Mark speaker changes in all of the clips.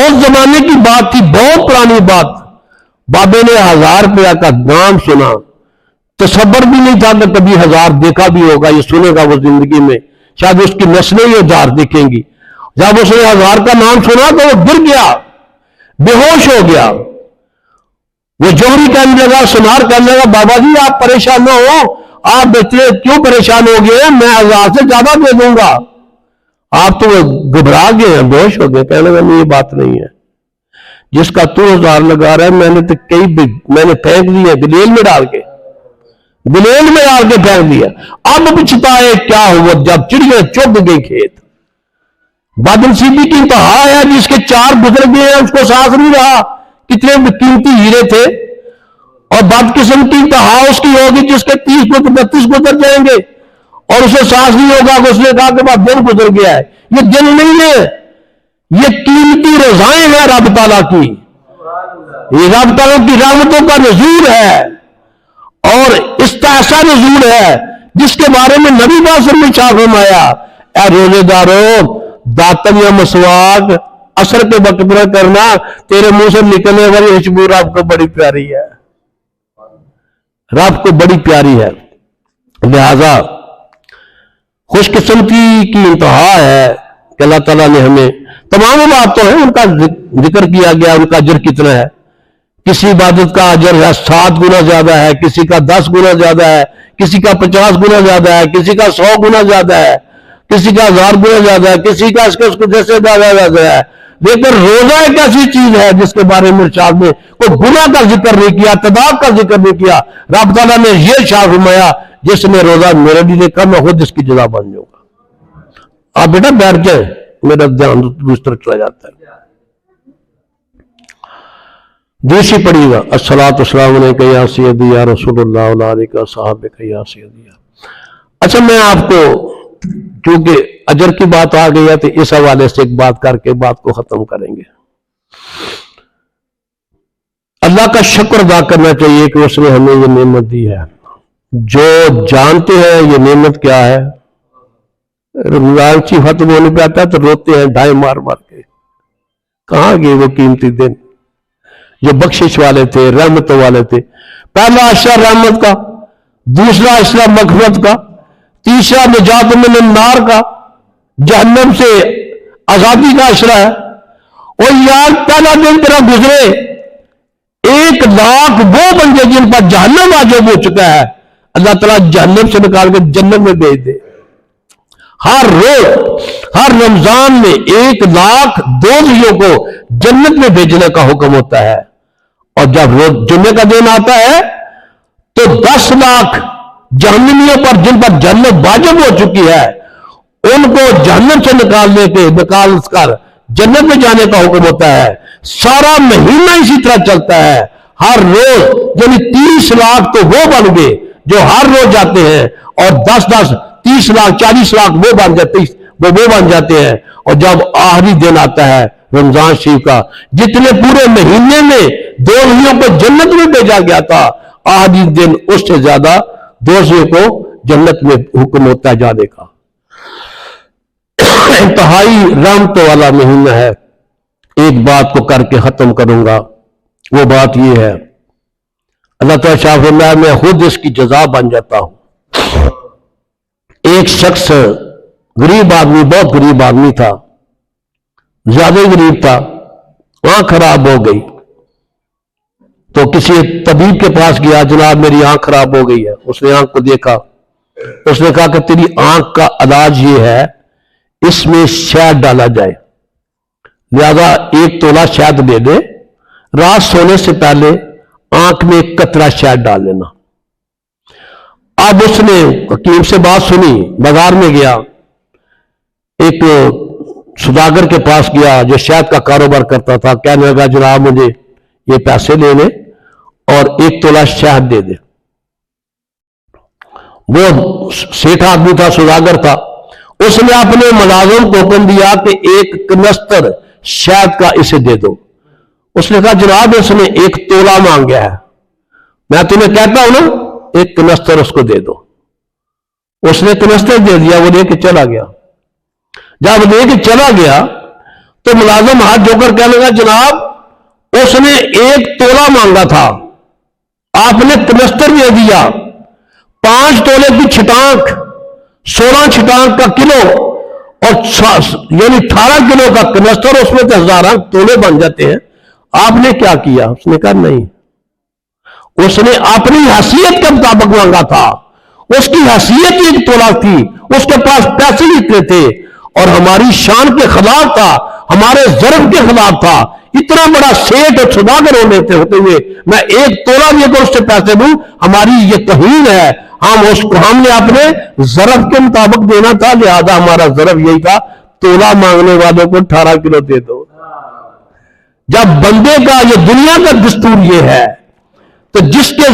Speaker 1: اس زمانے کی بات تھی، بہت پرانی بات. بابے نے 1000 روپیہ کا نام سنا، تصور بھی نہیں تھا کہ کبھی 1000 دیکھا بھی ہوگا، یہ سنے گا وہ زندگی میں، شاید اس کی نسلیں یہ 1000 دیکھیں گی. جب اس نے 1000 کا نام سنا تو وہ گر گیا، بے ہوش ہو گیا. وہ جوہری کہنے لگا، سنار کہنے لگا، بابا جی آپ پریشان نہ ہو، آپ اتنے کیوں پریشان ہو گئے، میں 1000 سے زیادہ دے دوں گا. آپ تو گھبرا گئے ہیں، بے ہوش ہو گئے. کہنے لگا نہیں، یہ بات نہیں ہے، جس کا تو 1000 لگا رہا ہے میں نے پھینک دیا گلیل میں ڈال کے پھینک دیا. اب پچھتائے کیا ہوا جب چڑیاں چگ گئی کھیت. بدنصیبی کی انتہا ہے، جس کے 4 گزر گئے ہیں اس کو سانس نہیں رہا. کتنے قیمتی ہیرے تھے. اور بدقسم کی انتہا اس کی ہوگی جس کے 30 32 گزر جائیں گے اور اسے سانس نہیں ہوگا. اس نے کہا کہ بعد دن گزر گیا ہے. یہ دن نہیں ہے، یہ قیمتی رضائیں ہیں رب تعالیٰ کی. یہ رب تعالیٰ کی رحمتوں کا نزول ہے، اور ایسا نزول ہے جس کے بارے میں نبی باصر نے شاہ فرمایا، اے روزے دارو، داتن یا مسواک عصر کے وقت نہ کرنا، تیرے منہ سے نکلنے والی خوشبو رب کو بڑی پیاری ہے، رب کو بڑی پیاری ہے. لہذا خوش قسمتی کی انتہا ہے کہ اللہ تعالیٰ نے ہمیں تمام باتوں ہیں ان کا ذکر کیا گیا، ان کا اجر کتنا ہے. کسی عبادت کا اجر ہے 7 گنا زیادہ ہے، کسی کا 10 گنا زیادہ ہے، کسی کا 50 گنا زیادہ ہے، کسی کا 100 گنا زیادہ ہے، کسی کا 1000 گنا زیادہ ہے، کسی کا اس کو جیسے زیادہ ہے. لیکن روزہ ایک ایسی چیز ہے جس کے بارے میں ارشاد نے کوئی گناہ کا ذکر نہیں کیا، تداب کا ذکر نہیں کیا. رب تعالیٰ نے یہ ارشاد فرمایا، جس نے روزہ میرے لیے دیکھا میں خود اس کی جزا بن جاؤں گا. آپ بیٹا بیٹھ جائیں، میرا دھیان دوسرا چلا جاتا ہے. دوسری پڑھی گا، الصلاۃ والسلام علیکہ یا سیدی یا رسول اللہ وعلی آلہ وصحبہ یا سیدی. اچھا میں آپ کو کیونکہ اجر کی بات آ گئی ہے تو اس حوالے سے ایک بات کر کے بات کو ختم کریں گے. اللہ کا شکر ادا کرنا چاہیے کہ اس نے ہمیں یہ نعمت دی ہے. جو جانتے ہیں یہ نعمت کیا ہے، رمضان کی ختم ہونے پہ آتا ہے تو روتے ہیں ڈھائی مار مار کے، کہاں گئے وہ قیمتی دن جو بخشش والے تھے، رحمت والے تھے. پہلا عشرہ رحمت کا، دوسرا عشرہ مغفرت کا، تیسرا نجات من النار کا، جہنم سے آزادی کا عشرہ ہے. اور یار پہلا دن تیرا گزرے 1 لاکھ وہ بندے جن پر جہنم واجب ہو چکا ہے، اللہ تعالیٰ جہنم سے نکال کے جنت میں بھیج دے. ہر روز ہر رمضان میں 1 لاکھ دوزیوں کو جنت میں بھیجنے کا حکم ہوتا ہے. اور جب روز جمعے کا دن آتا ہے تو 10 لاکھ جہنمیوں پر جن پر جنت واجب ہو چکی ہے ان کو جہنم سے نکال کر جنت میں جانے کا حکم ہوتا ہے. سارا مہینہ اسی طرح چلتا ہے. ہر روز یعنی 30 لاکھ تو وہ بن گئے جو ہر روز جاتے ہیں، اور 10 30 لاکھ 40 لاکھ وہ بن جاتے ہیں. اور جب آخری دن آتا ہے رمضان شریف کا، جتنے پورے مہینے میں دوزیوں کو جنت میں بھیجا گیا تھا، آخری دن اس سے زیادہ دوزیوں کو جنت میں حکم ہوتا ہے جانے کا. انتہائی رحمت والا مہینہ ہے. ایک بات کو کر کے ختم کروں گا، وہ بات یہ ہے، اللہ تعالیٰ شاہ فرمایا میں خود اس کی جزا بن جاتا ہوں. ایک شخص غریب آدمی، بہت غریب آدمی تھا، زیادہ غریب تھا، آنکھ خراب ہو گئی تو کسی طبیب کے پاس گیا، جناب میری آنکھ خراب ہو گئی ہے. اس نے آنکھ کو دیکھا، اس نے کہا کہ تیری آنکھ کا علاج یہ ہے، اس میں شہد ڈالا جائے، لہذا 1 تولہ شہد دے دے، رات سونے سے پہلے آنکھ میں 1 قطرہ شہد ڈال لینا. اب اس نے حکیم سے بات سنی، بازار میں گیا، ایک سوداگر کے پاس گیا جو شہد کا کاروبار کرتا تھا. کہنے لگا جناب مجھے یہ پیسے لے لے اور 1 تولہ شہد دے دے. وہ سیٹھ آدمی تھا، سوداگر تھا، اس نے اپنے ملازم کو حکم دیا کہ 1 کنستر شہد کا اسے دے دو. اس نے کہا جناب اس نے 1 تولہ مانگا ہے، میں تمہیں کہتا ہوں نا 1 کنستر اس کو دے دو. اس نے کنستر دے دیا، وہ لے کے چلا گیا. جب لے کے چلا گیا تو ملازم ہاتھ جو کر کہنے لگا جناب اس نے 1 تولہ مانگا تھا، آپ نے کنستر دے دیا، 5 تولے کی چھٹانک 16 چھٹانک کا کلو اور یعنی 18 کلو کا کنستر، اس میں تو 1000 تولے بن جاتے ہیں، آپ نے کیا کیا؟ اس نے کہا نہیں، اس نے اپنی حیثیت کے مطابق مانگا تھا، اس کی حیثیت 1 تولہ تھی، اس کے پاس پیسے اتنے تھے اور ہماری شان کے خلاف تھا، ہمارے ظرف کے خلاف تھا، اتنا بڑا سیٹ اور سوداگر ہوتے ہوئے میں 1 تولہ بھی اگر اس سے پیسے دوں ہماری یہ توہین ہے، ہم نے اپنے ظرف کے مطابق دینا تھا، لہذا ہمارا ظرف یہی تھا، تولہ مانگنے والوں کو 18 کلو دے دو۔ جب بندے کا یہ دنیا کا دستور یہ ہے تو جس کے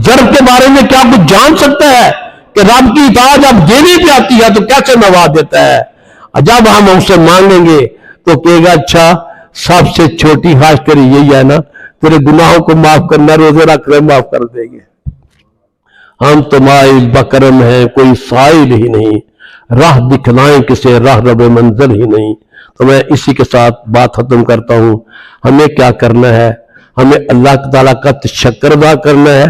Speaker 1: ظرف کے بارے میں کیا کچھ جان سکتا ہے کہ رب کی اطاعت جب دینے پہ آتی ہے تو کیسے نواز دیتا ہے؟ جب ہم اس سے مانگیں گے تو کہے گا اچھا سب سے چھوٹی خواہش تیری یہی ہے نا، تیرے گناہوں کو معاف کرنا، روزے رکھ کر معاف کر دیں گے۔ ہم تو مائل بکرم ہیں، کوئی سائل ہی نہیں، راہ دکھلائیں کسے راہ رب منزل ہی نہیں۔ تو میں اسی کے ساتھ بات ختم کرتا ہوں۔ ہمیں کیا کرنا ہے؟ ہمیں اللہ تعالیٰ کا شکر ادا کرنا ہے،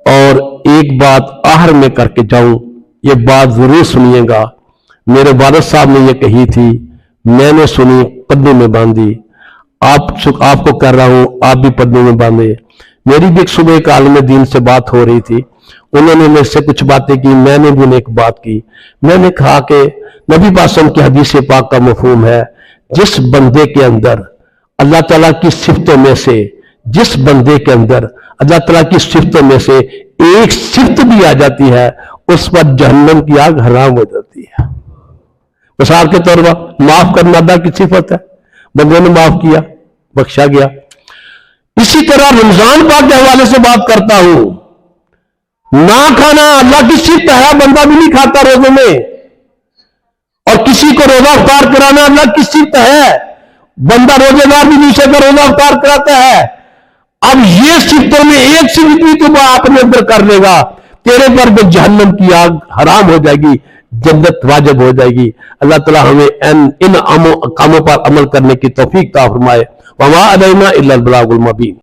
Speaker 1: اور ایک بات آخر میں کر کے جاؤں، یہ بات ضرور سنیے گا، میرے والد صاحب نے یہ کہی تھی، میں نے سنی، پدے میں باندھی، آپ کو کر رہا ہوں، آپ بھی پدے میں باندھے۔ میری بھی ایک صبح ایک عالم دین سے بات ہو رہی تھی، انہوں نے میرے سے کچھ باتیں کی، میں نے بھی انہیں ایک بات کی، میں نے کہا کہ نبی پاک کی حدیث پاک کا مفہوم ہے، جس بندے کے اندر اللہ تعالیٰ کی صفتوں میں سے، جس بندے کے اندر اللہ تعالیٰ کی صفتوں میں سے ایک صفت بھی آ جاتی ہے، اس پر جہنم کی آگ حرام ہو جاتی ہے۔ مثال کے طور پر معاف کرنا اللہ کی صفت ہے، بندے نے معاف کیا، بخشا گیا۔ اسی طرح رمضان پاک کے حوالے سے بات کرتا ہوں، نہ کھانا اللہ کی صفت ہے، بندہ بھی نہیں کھاتا روزے میں، اور کسی کو روزہ افطار کرانا اللہ کی صفت ہے، بندہ روزے دار بھی دوسرے کا روزہ افطار کراتا ہے۔ اب یہ صفتوں میں ایک صفت بھی تو آپ نے اندر کر لے گا، تیرے پر بھی جہنم کی آگ حرام ہو جائے گی، جنت واجب ہو جائے گی۔ اللہ تعالیٰ ہمیں ان کاموں پر عمل کرنے کی توفیق عطا فرمائے۔ وما علینا الا البلاغ المبین۔